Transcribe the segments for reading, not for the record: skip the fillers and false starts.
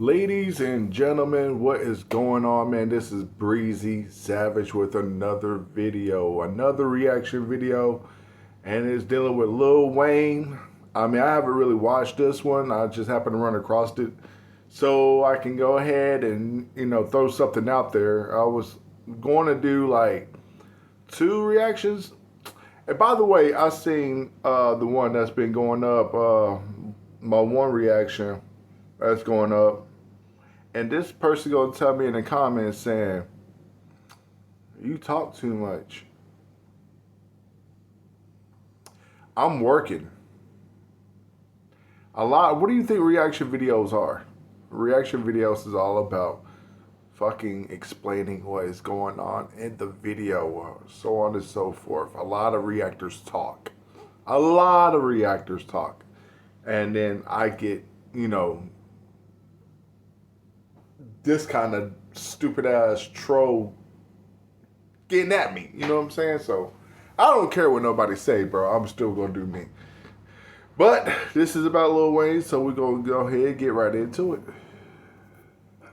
Ladies and gentlemen, what is going on, man? This is Breezy Savage with another reaction video, and it's dealing with Lil Wayne. I mean, I haven't really watched this one. I just happened to run across it, so I can go ahead and, throw something out there. I was going to do like two reactions. And by the way, I seen the one that's been going up, my one reaction that's going up. And this person gonna tell me in the comments saying, you talk too much. I'm working. What do you think reaction videos are? Reaction videos is all about fucking explaining what is going on in the video, so on and so forth. A lot of reactors talk. And then I get, this kind of stupid ass troll getting at me. You know what I'm saying? So I don't care what nobody say, bro. I'm still gonna do me. But this is about Lil Wayne, so we're gonna go ahead and get right into it.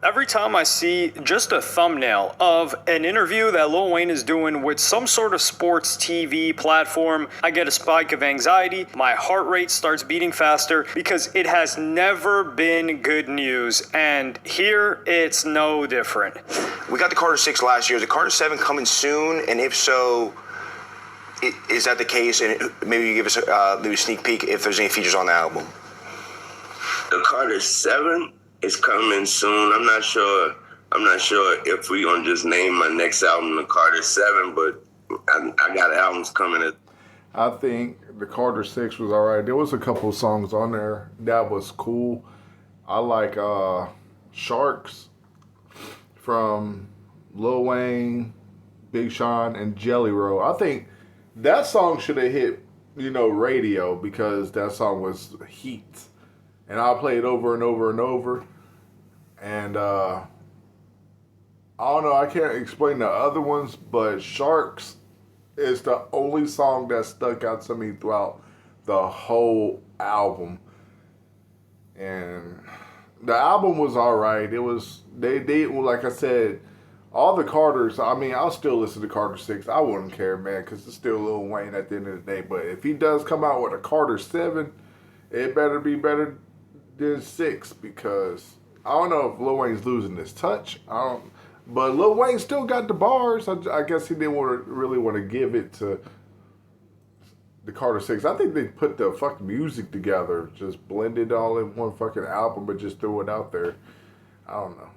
Every time I see just a thumbnail of an interview that Lil Wayne is doing with some sort of sports TV platform, I get a spike of anxiety. My heart rate starts beating faster because it has never been good news. And here it's no different. We got the Carter 6 last year. Is the Carter 7 coming soon? And if so, is that the case? And maybe you give us maybe a sneak peek if there's any features on the album. The Carter 7 is coming soon. I'm not sure if we're gonna just name my next album the Carter 7, but I got albums coming. I think the Carter 6 was alright. There was a couple songs on there that was cool. I like Sharks from Lil Wayne, Big Sean, and Jelly Roll. I think that song should have hit, radio, because that song was heat. And I'll play it over and over and over. And I don't know, I can't explain the other ones, but Sharks is the only song that stuck out to me throughout the whole album. And the album was alright. It was, they like I said, all the Carters, I mean, I'll still listen to Carter 6. I wouldn't care, man, because it's still Lil Wayne at the end of the day. But if he does come out with a Carter 7, it better be better than 6, because I don't know if Lil Wayne's losing his touch. But Lil Wayne still got the bars. I guess he didn't really want to give it to the Carter 6. I think they put the fucking music together, just blended all in one fucking album, but just threw it out there. I don't know.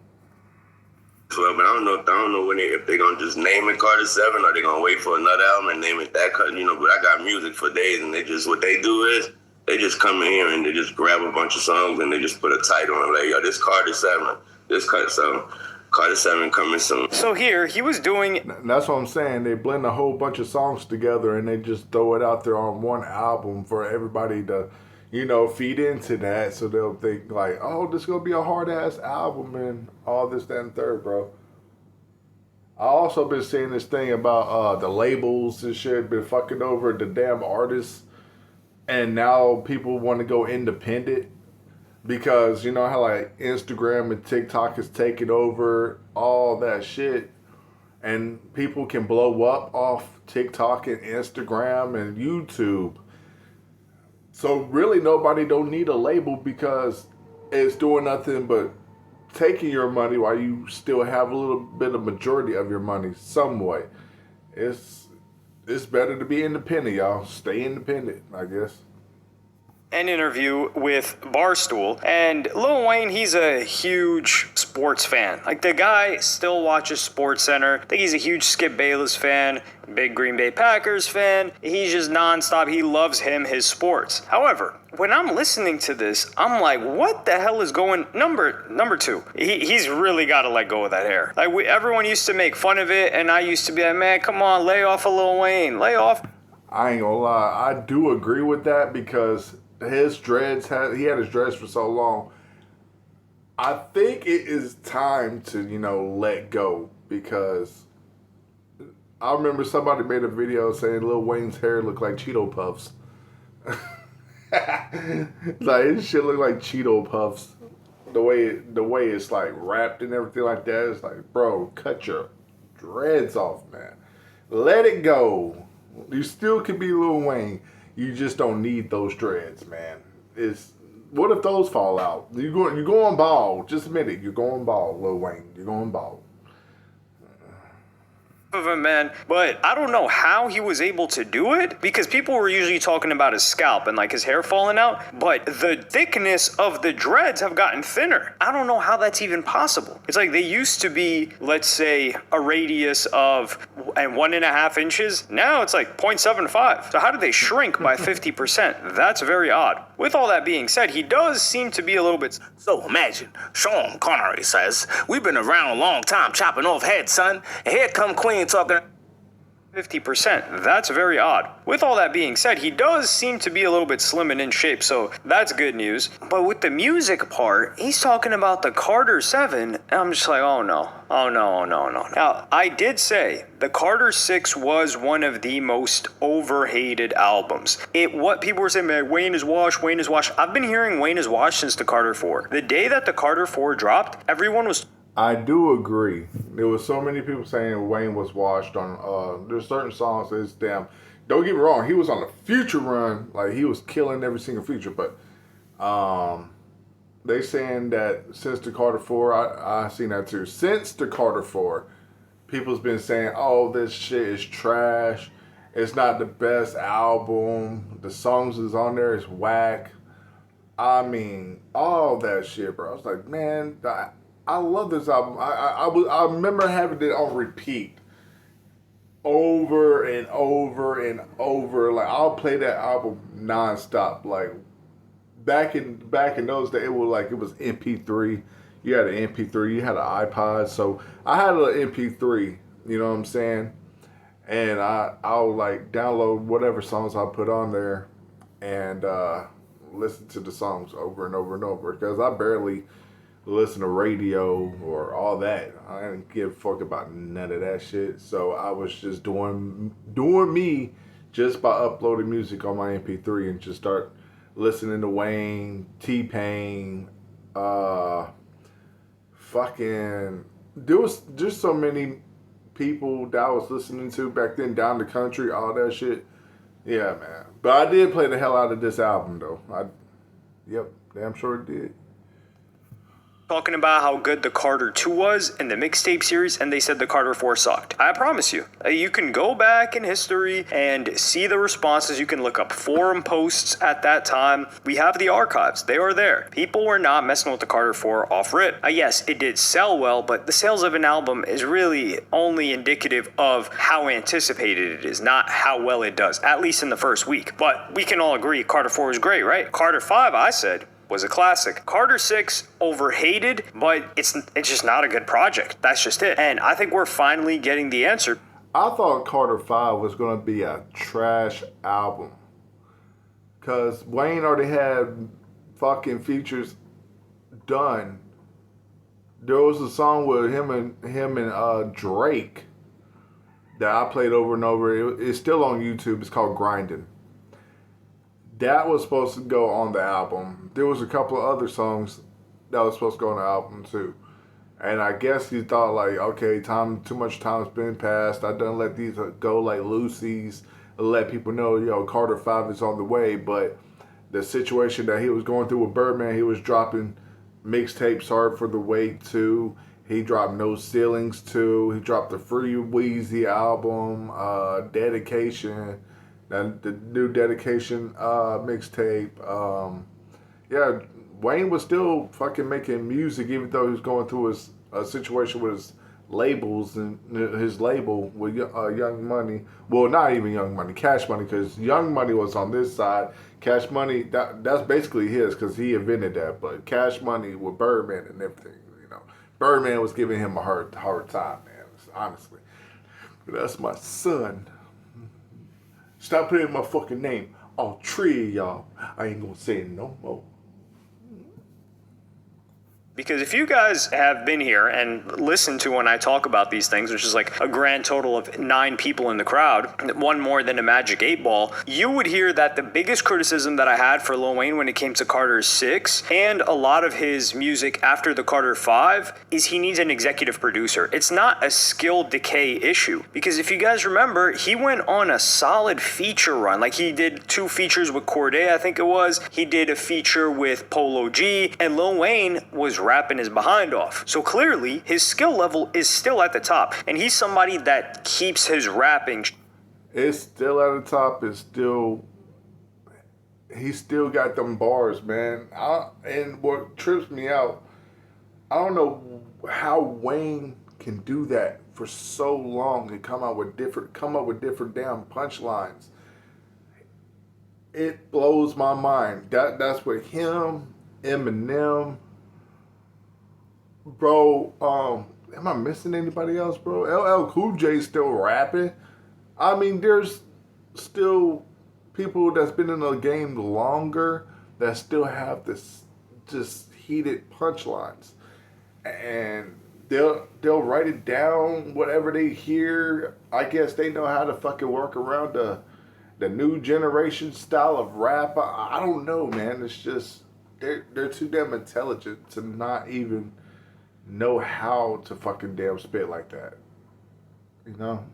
Well, but I don't know if they're gonna just name it Carter 7 or they're gonna wait for another album and name it that. But I got music for days, and what they do is they just come in here and they just grab a bunch of songs and they just put a title on it, like, yo, this Carter 7, Carter 7 coming soon. So here, he was doing... That's what I'm saying. They blend a whole bunch of songs together and they just throw it out there on one album for everybody to, feed into that. So they'll think like, oh, this is going to be a hard-ass album and all this, that, and third, bro. I also been seeing this thing about the labels and shit, been fucking over the damn artists. And now people want to go independent because you know how like Instagram and TikTok is taking over all that shit, and people can blow up off TikTok and Instagram and YouTube. So really nobody don't need a label because it's doing nothing but taking your money while you still have a little bit of majority of your money some way. It's better to be independent, y'all. Stay independent, I guess. An interview with Barstool, and Lil Wayne, he's a huge sports fan. Like, the guy still watches SportsCenter. I think he's a huge Skip Bayless fan, big Green Bay Packers fan. He's just nonstop. He loves his sports. However, when I'm listening to this, I'm like, what the hell is going... Number two, he's really got to let go of that hair. Like, everyone used to make fun of it, and I used to be like, man, come on, lay off of Lil Wayne. Lay off. I ain't gonna lie. I do agree with that because his dreads, he had his dreads for so long. I think it is time to, let go, because I remember somebody made a video saying Lil Wayne's hair looked like Cheeto Puffs. Like, his shit looked like Cheeto Puffs. the way it's like wrapped and everything like that. It's like, bro, cut your dreads off, man. Let it go. You still can be Lil Wayne. You just don't need those dreads, man. What if those fall out? You're going bald. Just admit it. You're going bald, Lil Wayne. You're going bald. Of him, man, but I don't know how he was able to do it, because people were usually talking about his scalp and like his hair falling out, but the thickness of the dreads have gotten thinner. I don't know how that's even possible. It's like they used to be, let's say, a radius of 1.5 inches. Now it's like 0.75. So how did they shrink by 50%? That's very odd. With all that being said, he does seem to be a little bit. So imagine, Sean Connery says, we've been around a long time chopping off heads, son, and here come Queen talking 50%. That's very odd. With all that being said, he does seem to be a little bit slim and in shape, so that's good news. But with the music part, he's talking about the Carter 7, and I'm just like, oh no. Now, I did say the Carter 6 was one of the most overhated albums. What people were saying, man, Wayne is washed. I've been hearing Wayne is washed since the Carter 4. The day that the Carter 4 dropped, everyone was. I do agree. There was so many people saying Wayne was washed on. There's certain songs that's damn. Don't get me wrong. He was on the Future run, like he was killing every single feature. But they saying that since the Carter 4, I seen that too. Since the Carter 4, people's been saying, "Oh, this shit is trash. It's not the best album. The songs is on there is whack." I mean, all that shit, bro. I was like, man. I love this album. I remember having it on repeat over and over and over. Like I'll play that album nonstop. Like back in those days, it was MP3. You had an MP3. You had an iPod. So I had an MP3. You know what I'm saying? And I'll like download whatever songs I put on there and listen to the songs over and over and over, because I barely listen to radio or all that. I didn't give a fuck about none of that shit. So I was just doing me just by uploading music on my MP3 and just start listening to Wayne, T-Pain, fucking. There was just so many people that I was listening to back then, Down the Country, all that shit. Yeah, man. But I did play the hell out of this album though. Yep, damn sure it did. Talking about how good the Carter 2 was in the mixtape series, and they said the Carter 4 sucked. I promise you, you can go back in history and see the responses. You can look up forum posts at that time. We have the archives. They are there. People were not messing with the Carter 4 off rip. Yes, it did sell well, but the sales of an album is really only indicative of how anticipated it is, not how well it does, at least in the first week. But we can all agree Carter 4 is great, right? Carter 5, I said, was a classic. Carter 6, overhated, but it's just not a good project. That's just it. And I think we're finally getting the answer. I thought Carter 5 was going to be a trash album, because Wayne already had fucking features done. There was a song with him and Drake that I played over and over. It's still on YouTube. It's called Grindin'. That was supposed to go on the album. There was a couple of other songs that was supposed to go on the album too. And I guess he thought like, okay, too much time's been passed. I done let these go like Lucy's, let people know, Carter 5 is on the way. But the situation that he was going through with Birdman, he was dropping mixtapes Hard for the Wait 2. He dropped No Ceilings 2. He dropped the Free Weezy album, Dedication. And the new Dedication mixtape. Yeah, Wayne was still fucking making music, even though he was going through his situation with his labels and his label with Young Money. Well, not even Young Money, Cash Money, because Young Money was on this side. Cash Money, that's basically his, because he invented that. But Cash Money with Birdman and everything, Birdman was giving him a hard time, man, honestly. But that's my son. Stop putting my fucking name on three of y'all. I ain't gonna say it no more. Because if you guys have been here and listened to when I talk about these things, which is like a grand total of 9 people in the crowd, one more than a Magic 8 Ball, you would hear that the biggest criticism that I had for Lil Wayne when it came to Carter 6 and a lot of his music after the Carter 5 is he needs an executive producer. It's not a skill decay issue. Because if you guys remember, he went on a solid feature run. Like he did 2 features with Cordae, I think it was. He did a feature with Polo G, and Lil Wayne was rapping his behind off. So clearly his skill level is still at the top, and he's somebody that keeps his rapping. It's still at the top. It's still, he still got them bars, man. And what trips me out, I don't know how Wayne can do that for so long and come up with different damn punchlines. It blows my mind. That's with him, Eminem. Bro, am I missing anybody else, bro? LL Cool J still rapping. I mean, there's still people that's been in the game longer that still have this just heated punchlines, and they'll write it down, whatever they hear. I guess they know how to fucking work around the new generation style of rap. I don't know, man. It's just they're too damn intelligent to not even know how to fucking damn spit like that. You know?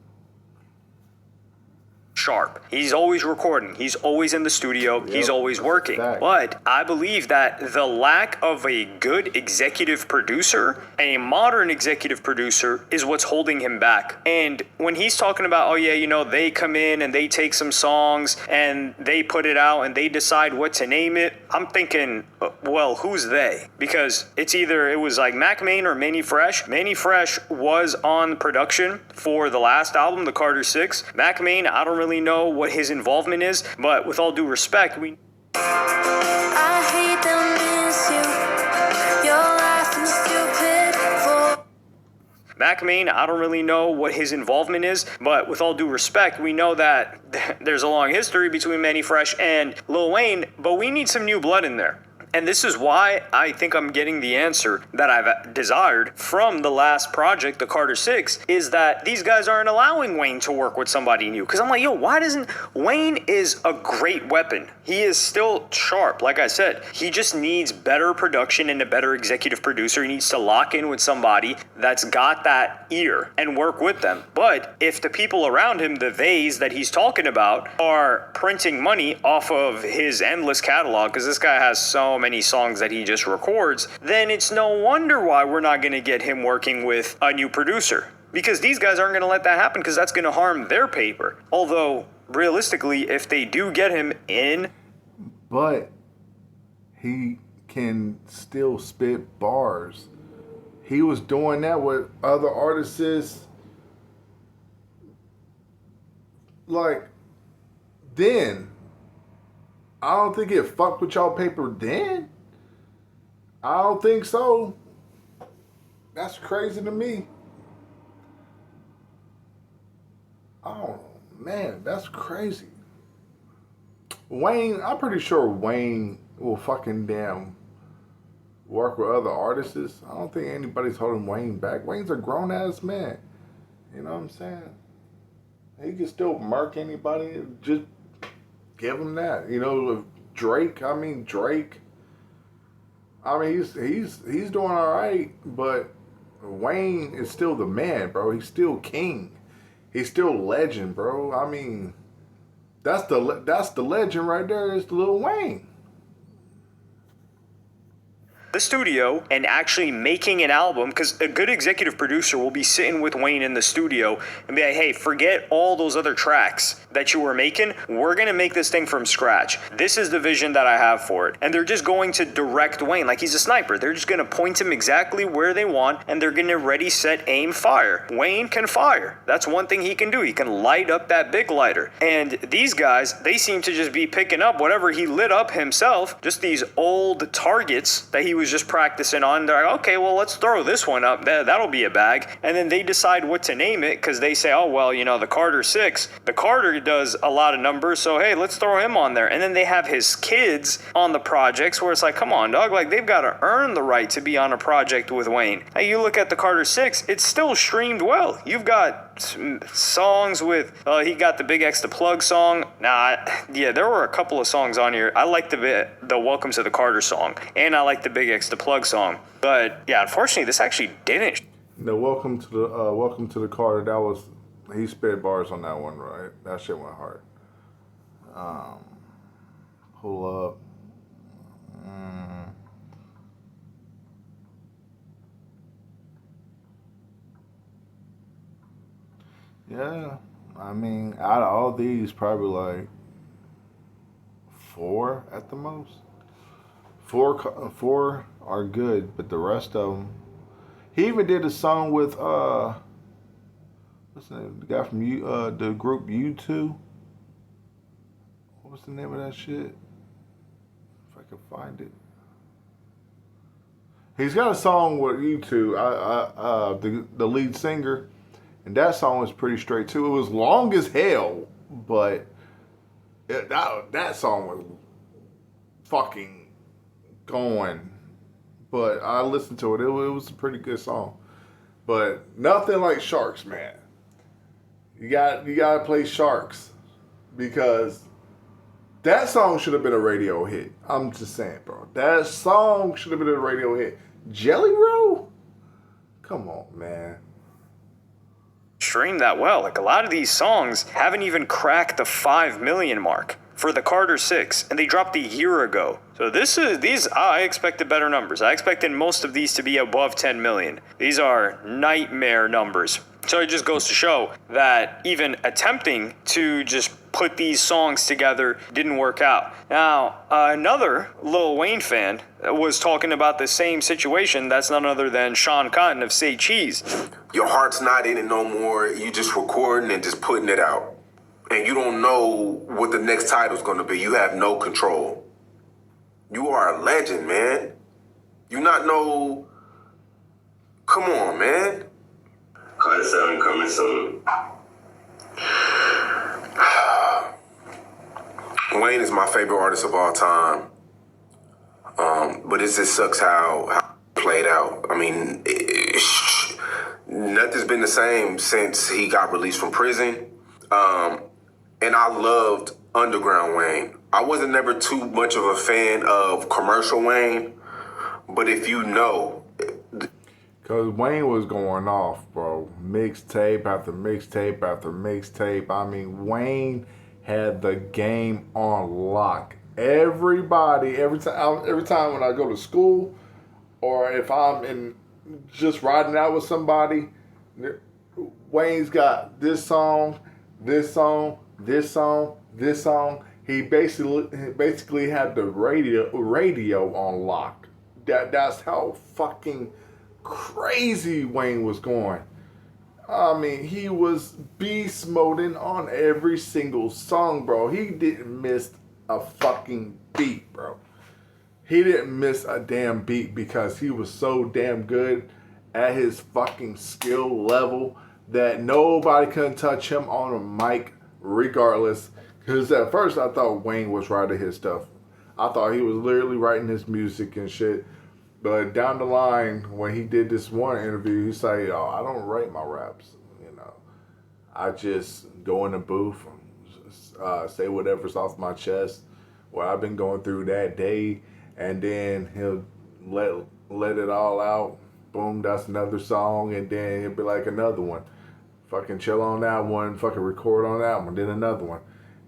Sharp. He's always recording. He's always in the studio. Yep, he's always working. But I believe that the lack of a good executive producer, a modern executive producer, is what's holding him back. And when he's talking about, oh yeah, you know, they come in and they take some songs and they put it out and they decide what to name it, I'm thinking, well, who's they? Because it was like Mac Main or Manny Fresh. Manny Fresh was on production for the last album, the Carter 6. Mac Main, I don't really know what his involvement is, but with all due respect, I hate to miss you. You're laughing stupid for Mac Main, I don't really know what his involvement is, but with all due respect, we know that there's a long history between Manny Fresh and Lil Wayne, but we need some new blood in there. And this is why I think I'm getting the answer that I've desired from the last project, the Carter 6, is that these guys aren't allowing Wayne to work with somebody new. Because I'm like, yo, why doesn't... Wayne is a great weapon. He is still sharp, like I said. He just needs better production and a better executive producer. He needs to lock in with somebody that's got that ear and work with them. But if the people around him, the theys that he's talking about, are printing money off of his endless catalog, because this guy has so many songs that he just records, then it's no wonder why we're not going to get him working with a new producer. Because these guys aren't going to let that happen, because that's going to harm their paper. Although, realistically, if they do get him in... But he can still spit bars. He was doing that with other artists. Like, then... I don't think it fucked with y'all paper then. I don't think so. That's crazy to me. Oh, man, that's crazy. Wayne, I'm pretty sure Wayne will fucking damn work with other artists. I don't think anybody's holding Wayne back. Wayne's a grown-ass man. You know what I'm saying? He can still murk anybody. Just... give him that, you know. Drake. I mean, he's doing all right, but Wayne is still the man, bro. He's still king. He's still legend, bro. I mean, that's the legend right there. Is Lil Wayne. The studio and actually making an album, because a good executive producer will be sitting with Wayne in the studio and be like, hey, forget all those other tracks that you were making. We're going to make this thing from scratch. This is the vision that I have for it. And they're just going to direct Wayne like he's a sniper. They're just going to point him exactly where they want, and they're going to ready, set, aim, fire. Wayne can fire. That's one thing he can do. He can light up that big lighter. And these guys, they seem to just be picking up whatever he lit up himself, just these old targets that he was was just practicing on. They're like, okay, well, let's throw this one up. That'll be a bag. And then they decide what to name it because they say, oh, well, the Carter 6. The Carter does a lot of numbers, so hey, let's throw him on there. And then they have his kids on the projects where it's like, come on, dog. Like, they've got to earn the right to be on a project with Wayne. Now, you look at the Carter 6, it's still streamed well. You've got songs with, he got the Big X the Plug song. There were a couple of songs on here. I like the Welcome to the Carter song, and I like the Big X the Plug song. But yeah, unfortunately, this actually didn't. The Welcome to the Carter, that was, he spit bars on that one, right? That shit went hard. Pull up. Yeah, I mean, out of all these, probably like 4 at the most. 4 are good, but the rest of them. He even did a song with what's the name? The guy from the group U2. What's the name of that shit? If I can find it. He's got a song with U2. The lead singer. And that song was pretty straight too. It was long as hell, but that song was fucking going. But I listened to it. It was a pretty good song. But nothing like Sharks, man. You gotta play Sharks because that song should have been a radio hit. I'm just saying, bro. That song should have been a radio hit. Jelly Roll? Come on, man. Stream that well. Like, a lot of these songs haven't even cracked the 5 million mark for the Carter 6, and they dropped a year ago. So I expected better numbers. I expected most of these to be above 10 million. These are nightmare numbers. So it just goes to show that even attempting to just put these songs together didn't work out. Now, another Lil Wayne fan was talking about the same situation. That's none other than Sean Cotton of Say Cheese. Your heart's not in it no more. You just recording and just putting it out. And you don't know what the next title's going to be. You have no control. You are a legend, man. You not know... Come on, man. Carter 7 coming soon. Wayne is my favorite artist of all time. But it just sucks how it played out. I mean, nothing's been the same since he got released from prison. And I loved Underground Wayne. I wasn't never too much of a fan of commercial Wayne, but if you know... Because Wayne was going off, bro. Mixtape after mixtape after mixtape. I mean, Wayne had the game on lock. Every time when I go to school, or if I'm just riding out with somebody, Wayne's got this song, this song, this song, this song. He basically had the radio on lock. That's how fucking crazy Wayne was going. I mean, he was beast moding on every single song, bro. He didn't miss a fucking beat, bro. He didn't miss a damn beat because he was so damn good at his fucking skill level that nobody couldn't touch him on a mic regardless. Because at first I thought Wayne was writing his stuff. I thought he was literally writing his music and shit. But down the line, when he did this one interview, he said, "Oh, I don't write my raps. I just go in the booth, say whatever's off my chest, what I've been going through that day, and then he'll let it all out. Boom, that's another song, and then it'll be like another one. Fucking chill on that one, fucking record on that one, then another one.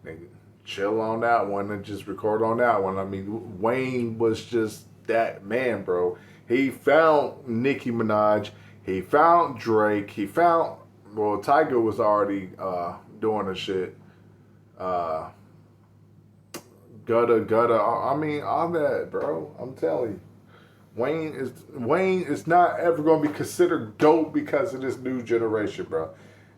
Then chill on that one and just record on that one. I mean, Wayne was just that man, bro. He found Nicki Minaj. He found Drake. He found, well, Tiger was already doing the shit. Gutta. I mean, all that, bro. I'm telling you. Wayne is not ever going to be considered GOAT because of this new generation, bro.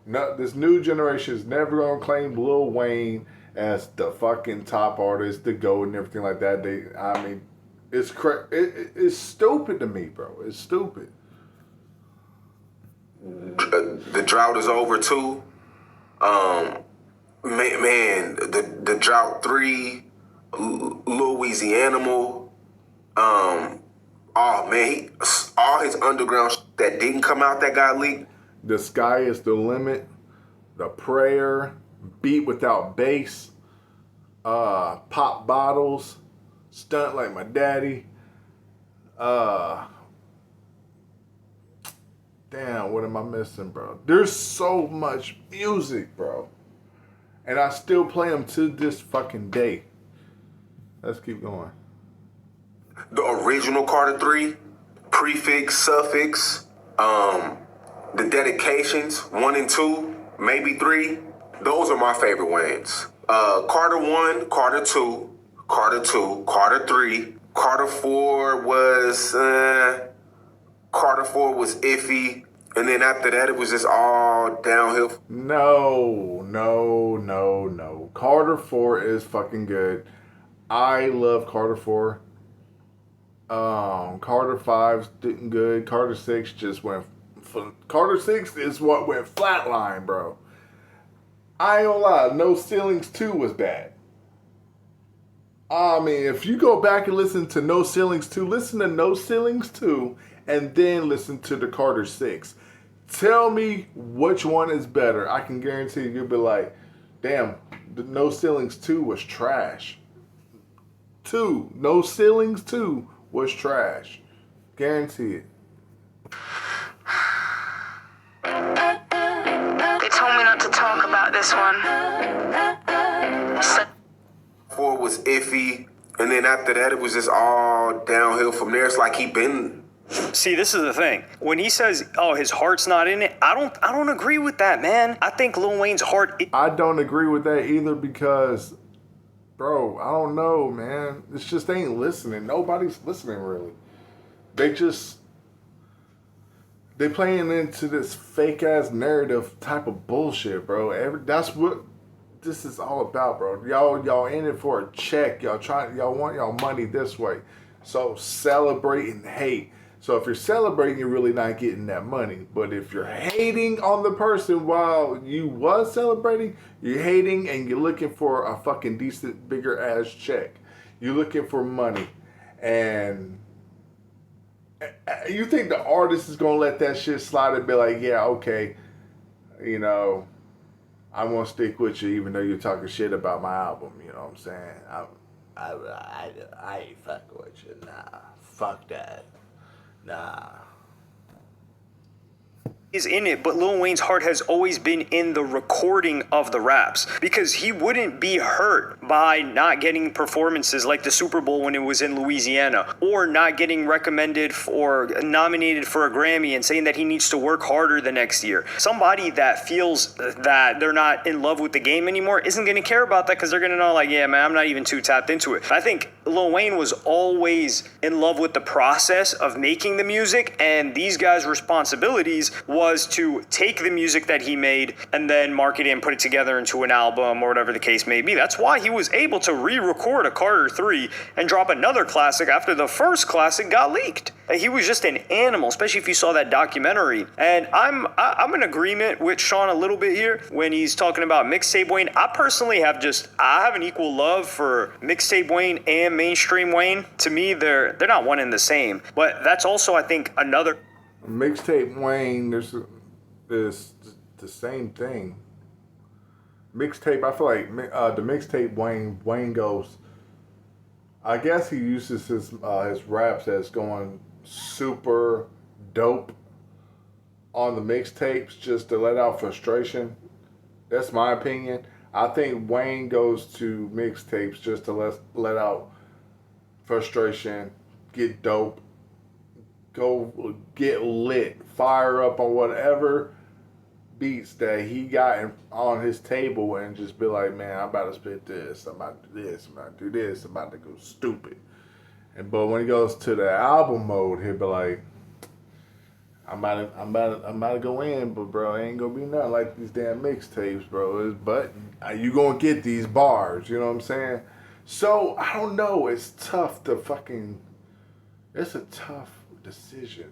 No, this new generation is never going to claim Lil Wayne as the fucking top artist, the GOAT and everything like that. It's stupid to me, bro. It's stupid. The drought is over too. Man, the drought 3, Louisiana. Oh man, all his underground that didn't come out that got leaked. The Sky is the Limit, The Prayer, Beat Without Bass, Pop Bottles, Stunt Like My Daddy. Damn, what am I missing, bro? There's so much music, bro. And I still play them to this fucking day. Let's keep going. The original Carter 3, Prefix, Suffix, the dedications, 1 and 2, maybe 3. Those are my favorite Waynes. Carter 1, Carter 2, Carter 2, Carter 3, Carter 4 was iffy, and then after that it was just all downhill. No. Carter 4 is fucking good. I love Carter 4. Carter 5's didn't good. Carter 6 just went. Carter 6 is what went flatline, bro. I ain't gonna lie. No Ceilings 2 was bad. I mean, if you go back and listen to No Ceilings 2, listen to No Ceilings 2, and then listen to the Carter 6. Tell me which one is better. I can guarantee you'll be like, damn, the No Ceilings 2 was trash. No Ceilings 2 was trash. Guarantee it. They told me not to talk about this one. 4 was iffy, and then after that it was just all downhill from there. It's like he been. See, this is the thing. When he says, "Oh, his heart's not in it," I don't agree with that, man. I think Lil Wayne's heart. I don't agree with that either because, bro, I don't know, man. It's just they ain't listening. Nobody's listening really. They playing into this fake ass narrative type of bullshit, bro. That's what this is all about, bro. Y'all in it for a check. Y'all want y'all money this way. So celebrate and hate. So if you're celebrating, you're really not getting that money. But if you're hating on the person while you was celebrating, you're hating and you're looking for a fucking decent, bigger ass check. You're looking for money. And you think the artist is going to let that shit slide and be like, yeah, okay, you know, I'm going to stick with you even though you're talking shit about my album. You know what I'm saying? I ain't fucking with you. Nah, fuck that. Nah. Is in it, but Lil Wayne's heart has always been in the recording of the raps because he wouldn't be hurt by not getting performances like the Super Bowl when it was in Louisiana or not getting recommended or nominated for a Grammy and saying that he needs to work harder the next year. Somebody that feels that they're not in love with the game anymore isn't going to care about that because they're going to know like, yeah, man, I'm not even too tapped into it. I think Lil Wayne was always in love with the process of making the music, and these guys' responsibilities was to take the music that he made and then market it and put it together into an album or whatever the case may be. That's why he was able to re-record a Carter 3 and drop another classic after the first classic got leaked. He was just an animal, especially if you saw that documentary. And I'm in agreement with Sean a little bit here when he's talking about mixtape Wayne. I personally have an equal love for mixtape Wayne and mainstream Wayne. To me, they're not one and the same. But that's also, I think, another Mixtape Wayne, there's the same thing. Mixtape, I feel like the mixtape Wayne goes. I guess he uses his raps as going super dope on the mixtapes just to let out frustration. That's my opinion. I think Wayne goes to mixtapes just to let out frustration, get dope, go get lit, fire up on whatever beats that he got on his table and just be like, man, I'm about to spit this, I'm about to do this, I'm about to do this, I'm about to go stupid. But when he goes to the album mode, he'll be like, I'm about to go in, but bro, it ain't gonna be nothing like these damn mixtapes, bro. But you gonna get these bars, you know what I'm saying? So I don't know. It's tough to fucking It's a tough decision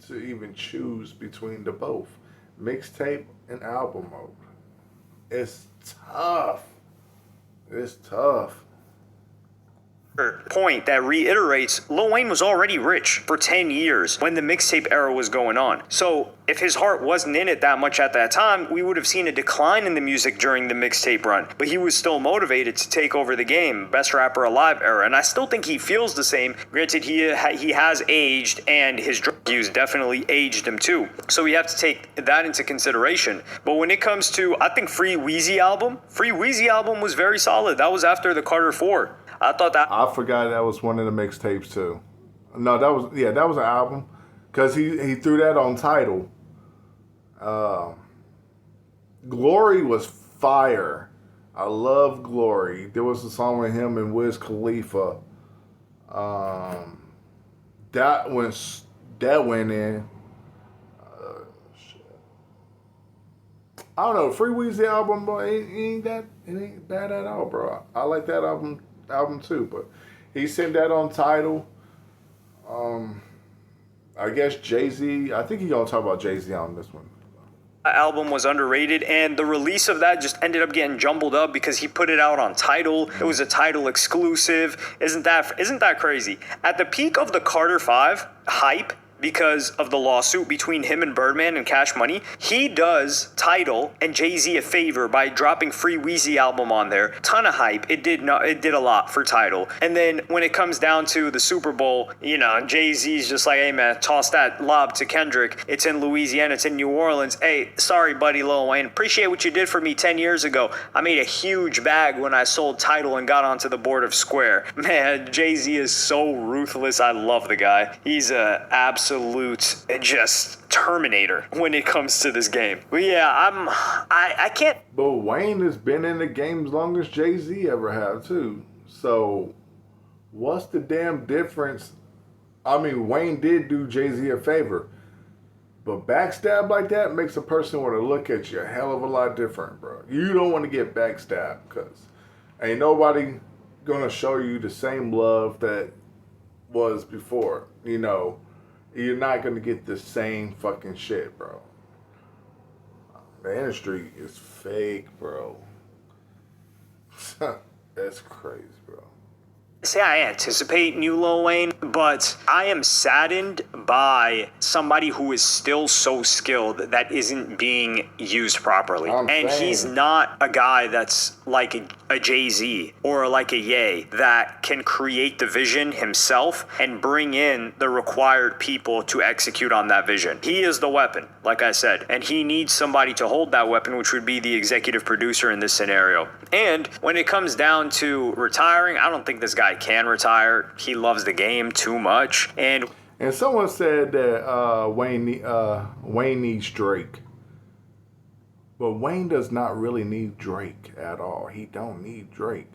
to even choose between the both mixtape and album mode. It's tough. It's tough. Point that reiterates Lil Wayne was already rich for 10 years when the mixtape era was going on. So if his heart wasn't in it that much at that time, we would have seen a decline in the music during the mixtape run. But he was still motivated to take over the game, best rapper alive era. And I still think he feels the same. Granted, he has aged, and his drug use definitely aged him too. So we have to take that into consideration. But when it comes to, I think Free Weezy album was very solid. That was after the Carter 4. I thought that. I forgot that was one of the mixtapes too. No, that was an album, cause he threw that on Tidal. Glory was fire. I love Glory. There was a song with him and Wiz Khalifa. That went in. I don't know. Free Weezy album, bro, it ain't bad at all, bro. I like that album too, but he sent that on Tidal. I guess Jay-Z, I think he's gonna talk about Jay-Z on this one. Album was underrated, and the release of that just ended up getting jumbled up because he put it out on Tidal. It was a Tidal exclusive. Isn't that crazy? At the peak of the Carter 5 hype, because of the lawsuit between him and Birdman and Cash Money, he does Tidal and Jay-Z a favor by dropping Free Weezy album on there. Ton of hype. It did a lot for Tidal. And then when it comes down to the Super Bowl, Jay-Z's just like, hey man, toss that lob to Kendrick. It's in Louisiana, it's in New Orleans. Hey, sorry buddy Lil Wayne, appreciate what you did for me 10 years ago. I made a huge bag when I sold Tidal and got onto the board of Square. Man, Jay-Z is so ruthless. I love the guy. He's a absolute just Terminator when it comes to this game. But yeah, I can't. But Wayne has been in the game as long as Jay-Z ever have too. So what's the damn difference? I mean, Wayne did do Jay-Z a favor, but backstab like that makes a person want to look at you a hell of a lot different, bro. You don't want to get backstabbed because ain't nobody gonna show you the same love that was before. You're not going to get the same fucking shit, bro. The industry is fake, bro. That's crazy, bro. Say I anticipate new Lil Wayne, but I am saddened by somebody who is still so skilled that isn't being used properly. He's not a guy that's like a Jay-Z or like a Ye that can create the vision himself and bring in the required people to execute on that vision. He is the weapon, like I said, and he needs somebody to hold that weapon, which would be the executive producer in this scenario. And when it comes down to retiring, I don't think this guy can retire. He loves the game too much. And someone said that Wayne needs Drake. But Wayne does not really need Drake at all. He don't need Drake.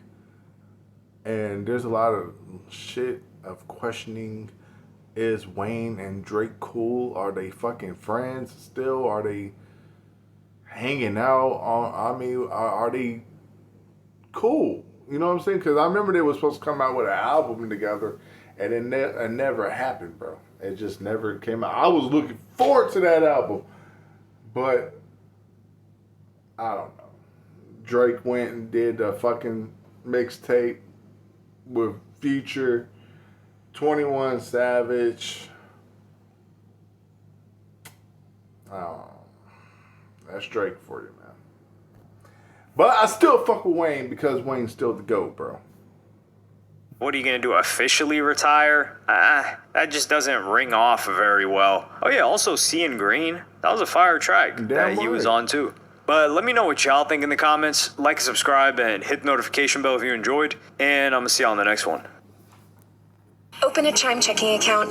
And there's a lot of shit of questioning, is Wayne and Drake cool? Are they fucking friends still? Are they hanging out? Are they cool? You know what I'm saying? Because I remember they were supposed to come out with an album together, and it never happened, bro. It just never came out. I was looking forward to that album, but I don't know. Drake went and did a fucking mixtape with Future, 21 Savage. I don't know. That's Drake for you, man. But I still fuck with Wayne because Wayne's still the GOAT, bro. what are you going to do, officially retire? That just doesn't ring off very well. Oh yeah, also Seeing Green. That was a fire track that he was on too. But let me know what y'all think in the comments. Like, subscribe, and hit the notification bell if you enjoyed. And I'm going to see y'all in the next one. Open a Chime checking account.